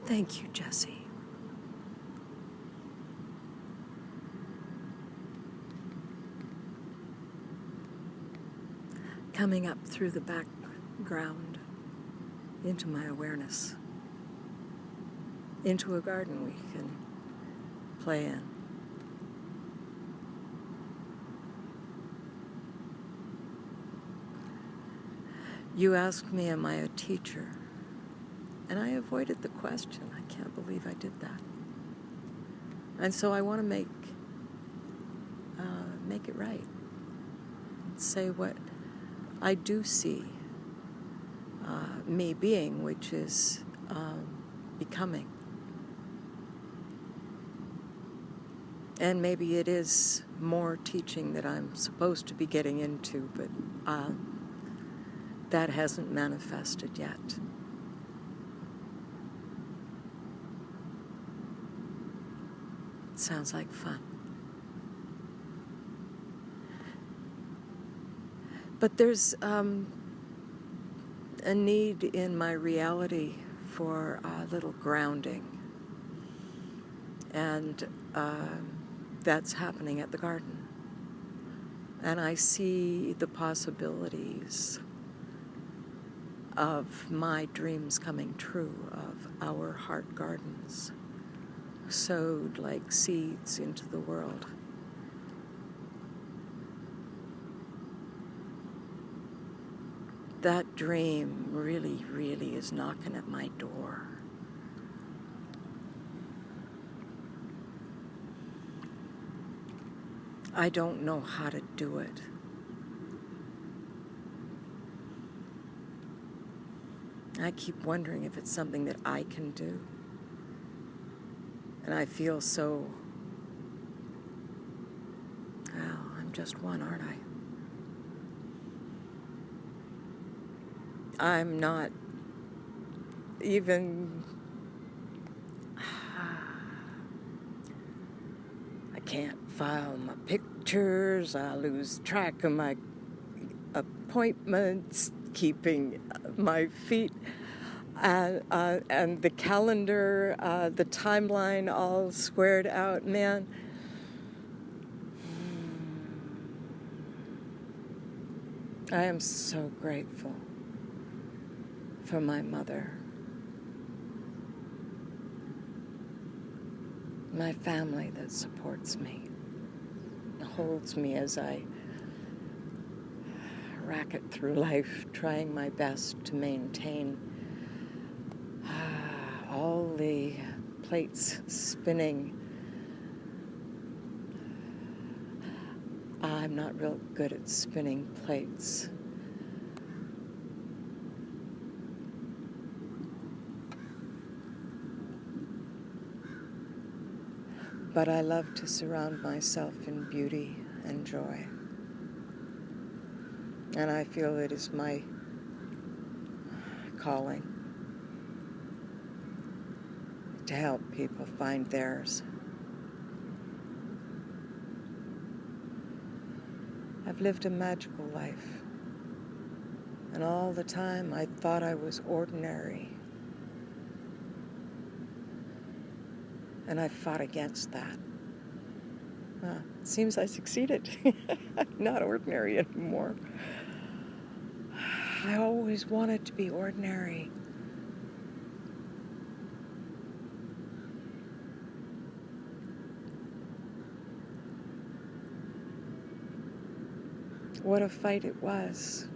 Thank you, Jesse. Coming up through the background into my awareness, into a garden we can play in. You asked me, am I a teacher? And I avoided the question. I can't believe I did that. And so I want to make it right. Say what I do see me being, which is becoming. And maybe it is more teaching that I'm supposed to be getting into, but that hasn't manifested yet. It sounds like fun. But there's a need in my reality for a little grounding. And that's happening at the garden. And I see the possibilities of my dreams coming true, of our heart gardens, sowed like seeds into the world. That dream really, really is knocking at my door. I don't know how to do it. I keep wondering if it's something that I can do. And I feel so, well, I'm just one, aren't I? I'm not even, I can't file my pictures, I lose track of my appointments, keeping my feet and the calendar, the timeline all squared out. Man, I am so grateful for my mother, my family that supports me, holds me as I racket through life, trying my best to maintain all the plates spinning. I'm not real good at spinning plates. But I love to surround myself in beauty and joy. And I feel it is my calling to help people find theirs. I've lived a magical life, and all the time I thought I was ordinary. And I fought against that. Well, it seems I succeeded. I'm not ordinary anymore. I always wanted to be ordinary. What a fight it was.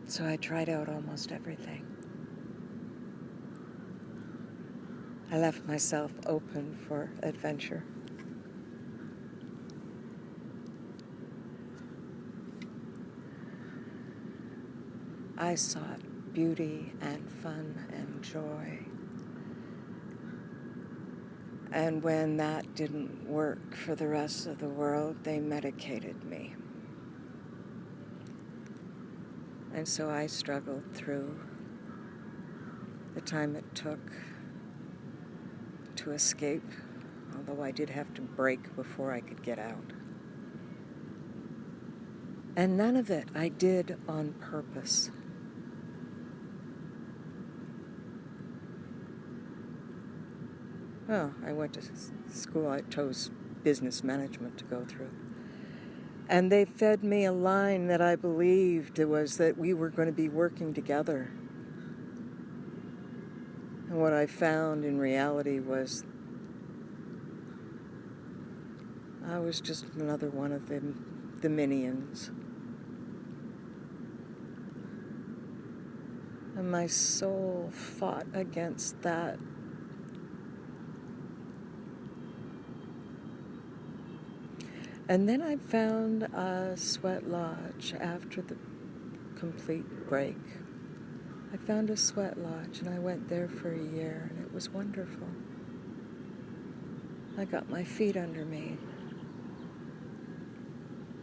So I tried out almost everything. I left myself open for adventure. I sought beauty and fun and joy. And when that didn't work for the rest of the world, they medicated me. And so I struggled through the time it took to escape, although I did have to break before I could get out. And none of it I did on purpose. Well, I went to school. I chose business management to go through. And they fed me a line that I believed it was that we were going to be working together. And what I found in reality was I was just another one of the minions. And my soul fought against that. And then I found a sweat lodge after the complete break. I found a sweat lodge and I went there for a year and it was wonderful. I got my feet under me,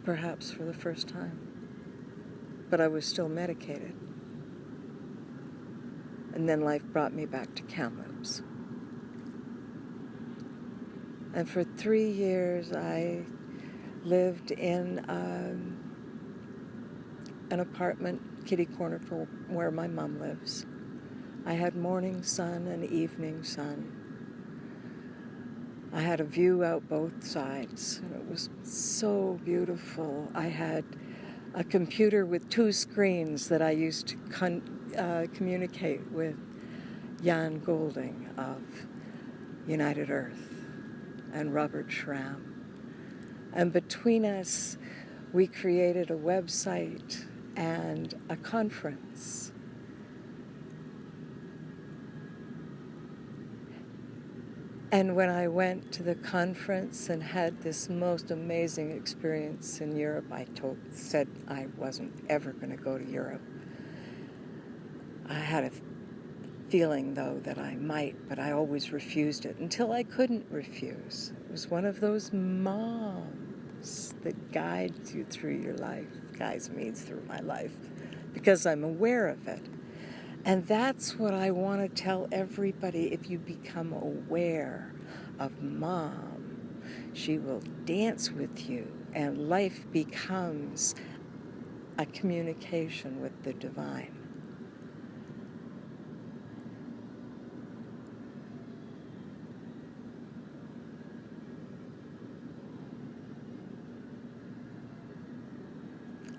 perhaps for the first time. But I was still medicated. And then life brought me back to Kamloops. And for 3 years I lived in an apartment kitty corner for where my mom lives. I had morning sun and evening sun. I had a view out both sides, and it was so beautiful. I had a computer with 2 screens that I used to communicate with Jan Golding of United Earth and Robert Schramm. And between us, we created a website and a conference. And when I went to the conference and had this most amazing experience in Europe, I said I wasn't ever going to go to Europe. I had a feeling, though, that I might, but I always refused it until I couldn't refuse. It was one of those moms that guides you through your life, guides me through my life, because I'm aware of it. And that's what I want to tell everybody. If you become aware of Mom, she will dance with you, and life becomes a communication with the divine.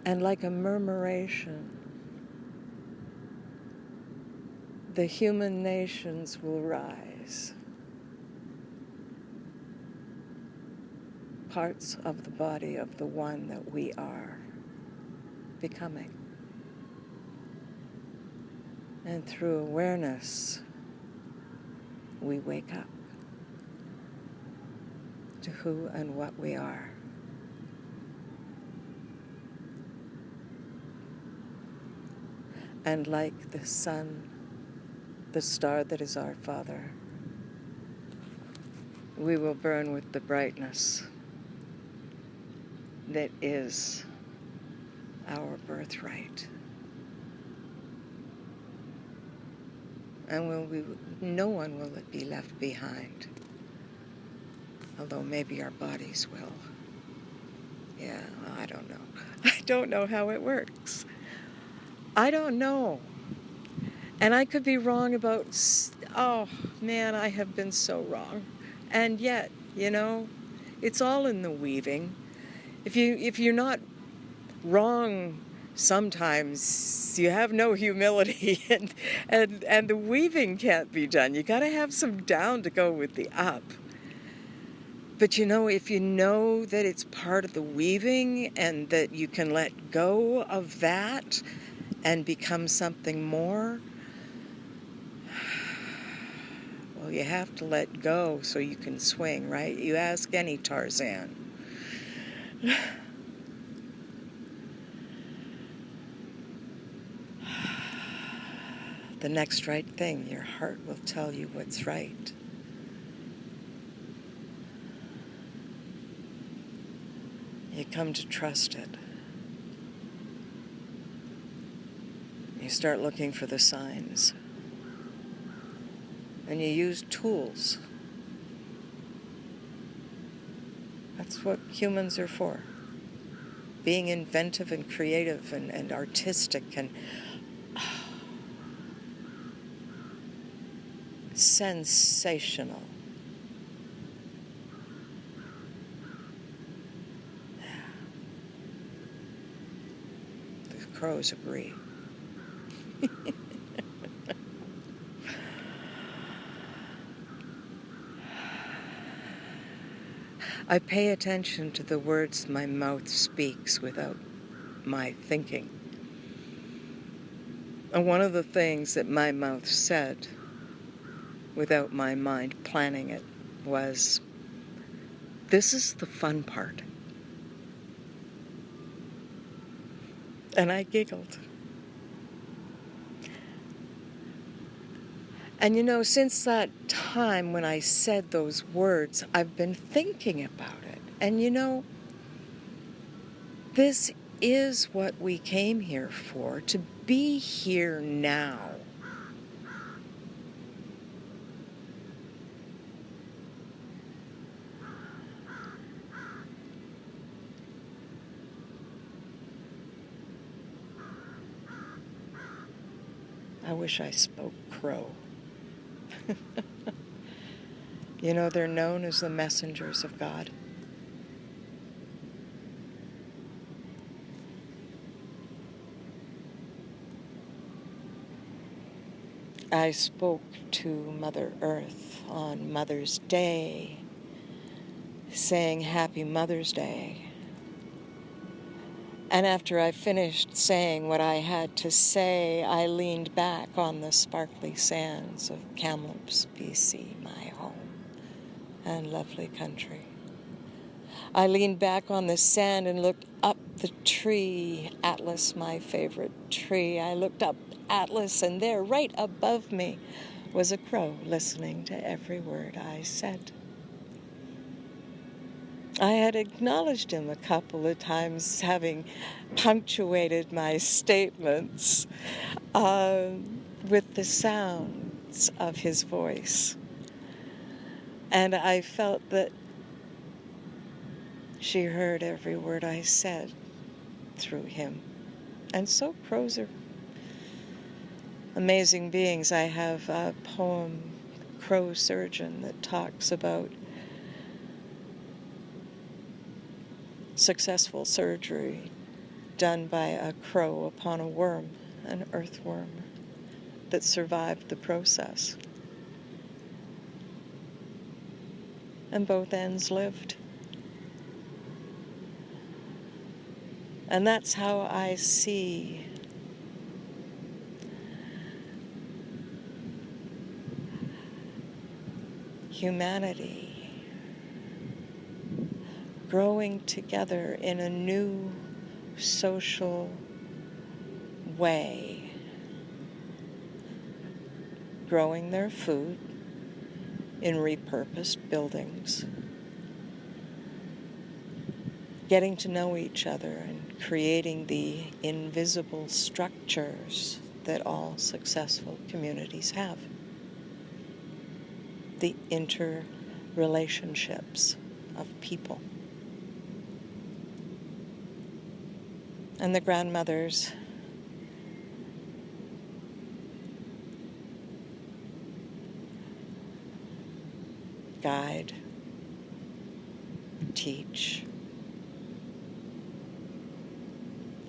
And like a murmuration, the human nations will rise. Parts of the body of the one that we are becoming. And through awareness, we wake up to who and what we are. And like the sun, the star that is our Father, we will burn with the brightness that is our birthright. And no one will be left behind, although maybe our bodies will. Yeah, I don't know. I don't know how it works. I don't know. And I could be wrong about, oh man, I have been so wrong. And yet, it's all in the weaving. If you're not wrong sometimes, you have no humility, and the weaving can't be done. You got to have some down to go with the up. But if you know that it's part of the weaving and that you can let go of that and become something more, well, you have to let go so you can swing, right? You ask any Tarzan. The next right thing, your heart will tell you what's right. You come to trust it. You start looking for the signs. And you use tools. That's what humans are for. being inventive and creative and artistic and sensational. The crows agree. I pay attention to the words my mouth speaks without my thinking. And one of the things that my mouth said, without my mind planning it, was, "This is the fun part." And I giggled. And you know, since that time when I said those words, I've been thinking about it. And you know, this is what we came here for, to be here now. I wish I spoke Crow. You know, they're known as the messengers of God. I spoke to Mother Earth on Mother's Day, saying Happy Mother's Day. And after I finished saying what I had to say, I leaned back on the sparkly sands of Kamloops, BC, my home and lovely country. I leaned back on the sand and looked up the tree, Atlas, my favorite tree. I looked up Atlas, and there, right above me, was a crow listening to every word I said. I had acknowledged him a couple of times, having punctuated my statements with the sounds of his voice. And I felt that she heard every word I said through him. And so crows are amazing beings. I have a poem, Crow Surgeon, that talks about successful surgery done by a crow upon a worm, an earthworm, that survived the process. And both ends lived. And that's how I see humanity growing together in a new social way, growing their food in repurposed buildings, getting to know each other and creating the invisible structures that all successful communities have. The interrelationships of people. And the grandmothers guide, teach,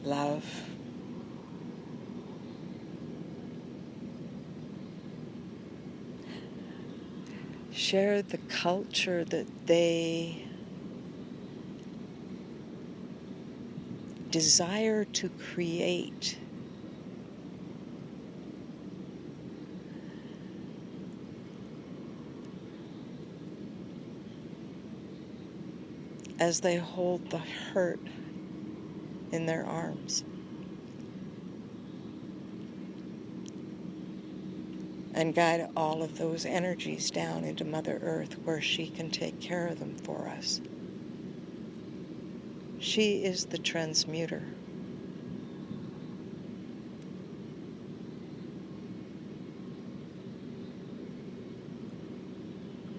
love, share the culture that they desire to create. As they hold the hurt in their arms. And guide all of those energies down into Mother Earth where she can take care of them for us. She is the transmuter.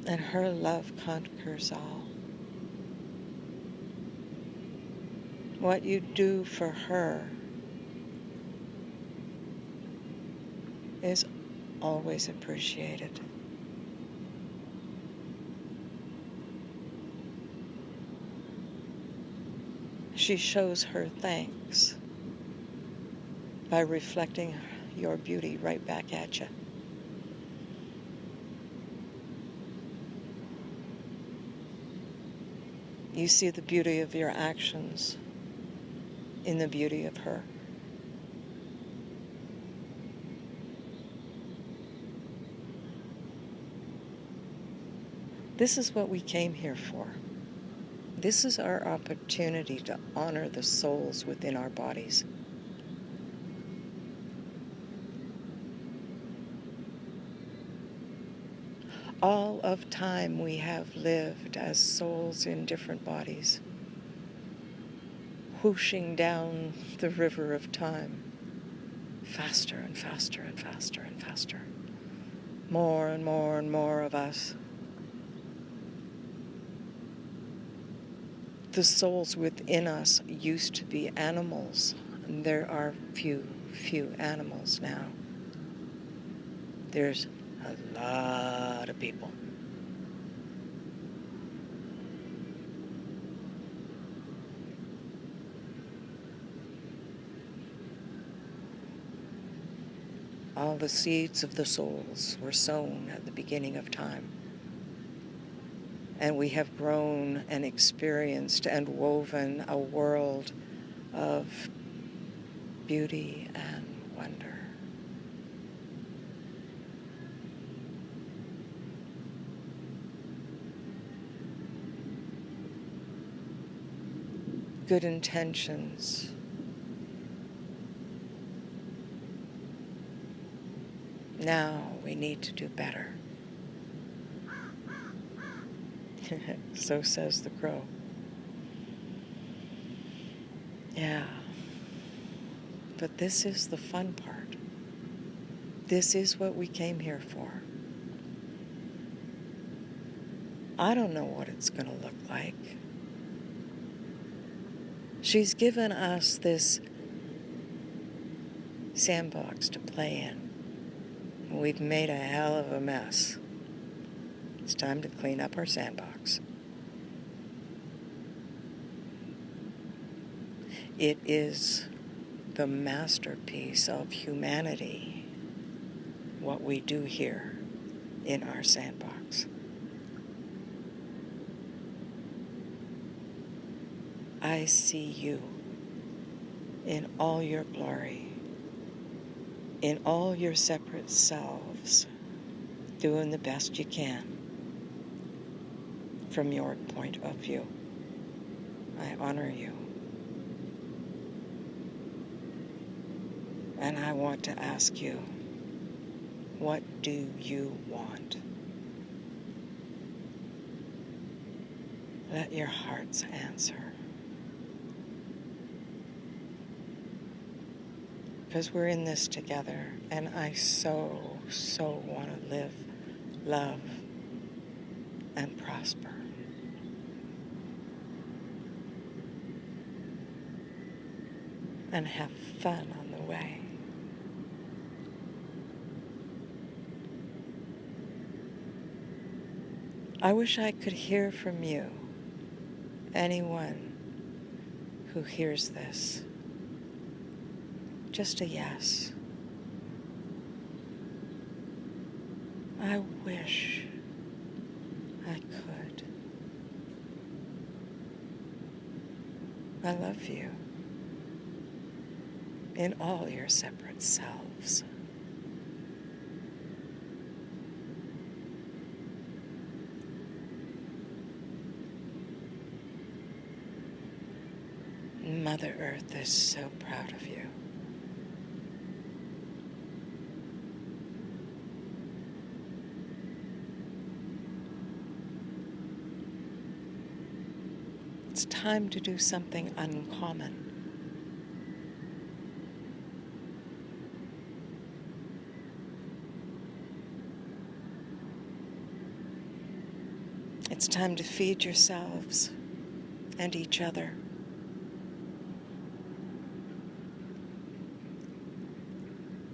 And her love conquers all. What you do for her is always appreciated. She shows her thanks by reflecting your beauty right back at you. You see the beauty of your actions in the beauty of her. This is what we came here for. This is our opportunity to honor the souls within our bodies. All of time we have lived as souls in different bodies, whooshing down the river of time, faster and faster and faster and faster. More and more and more of us. The souls within us used to be animals, and there are few animals now. There's a lot of people. All the seeds of the souls were sown at the beginning of time. And we have grown and experienced and woven a world of beauty and wonder. Good intentions. Now we need to do better. So says the crow. Yeah. But this is the fun part. This is what we came here for. I don't know what it's going to look like. She's given us this sandbox to play in. We've made a hell of a mess. It's time to clean up our sandbox. It is the masterpiece of humanity, what we do here in our sandbox. I see you in all your glory, in all your separate selves, doing the best you can from your point of view. I honor you. And I want to ask you, what do you want? Let your hearts answer. Because we're in this together, and I so want to live, love, and prosper. And have fun on the way. I wish I could hear from you, anyone who hears this. Just a yes. I wish I could. I love you in all your separate selves. Mother Earth is so proud of you. It's time to do something uncommon. It's time to feed yourselves and each other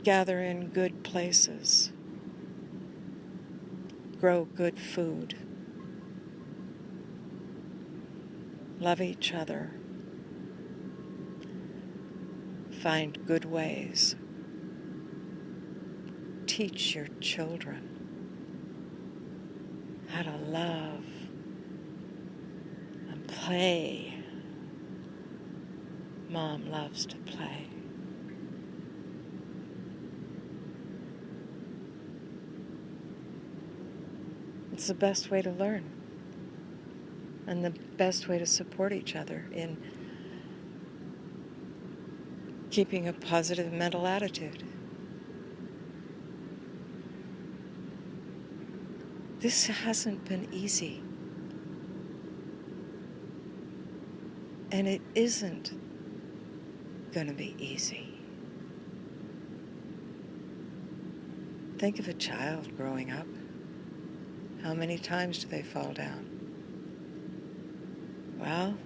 gather in good places, grow good food, love each other, find good ways, teach your children how to love and play. Mom loves to play. It's the best way to learn and the best way to support each other in keeping a positive mental attitude. This hasn't been easy. And it isn't going to be easy. Think of a child growing up. How many times do they fall down? Well,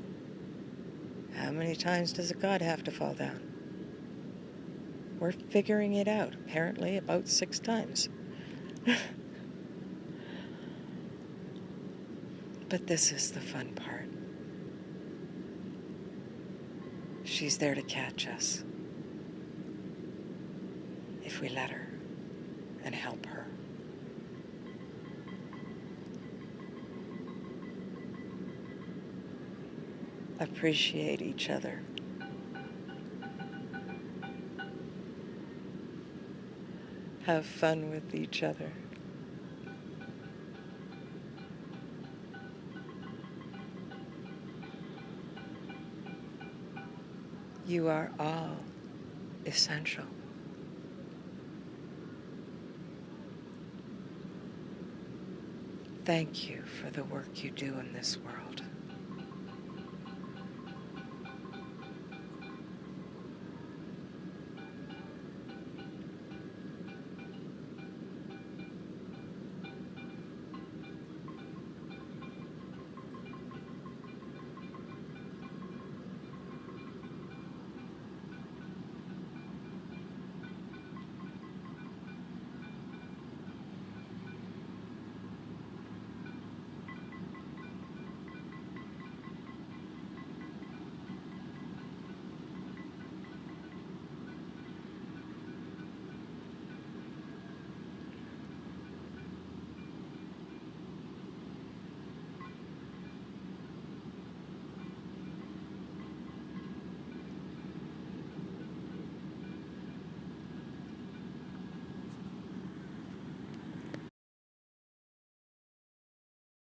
how many times does a God have to fall down? We're figuring it out, apparently about 6 times. But this is the fun part. She's there to catch us if we let her and help her. Appreciate each other. Have fun with each other. You are all essential. Thank you for the work you do in this world.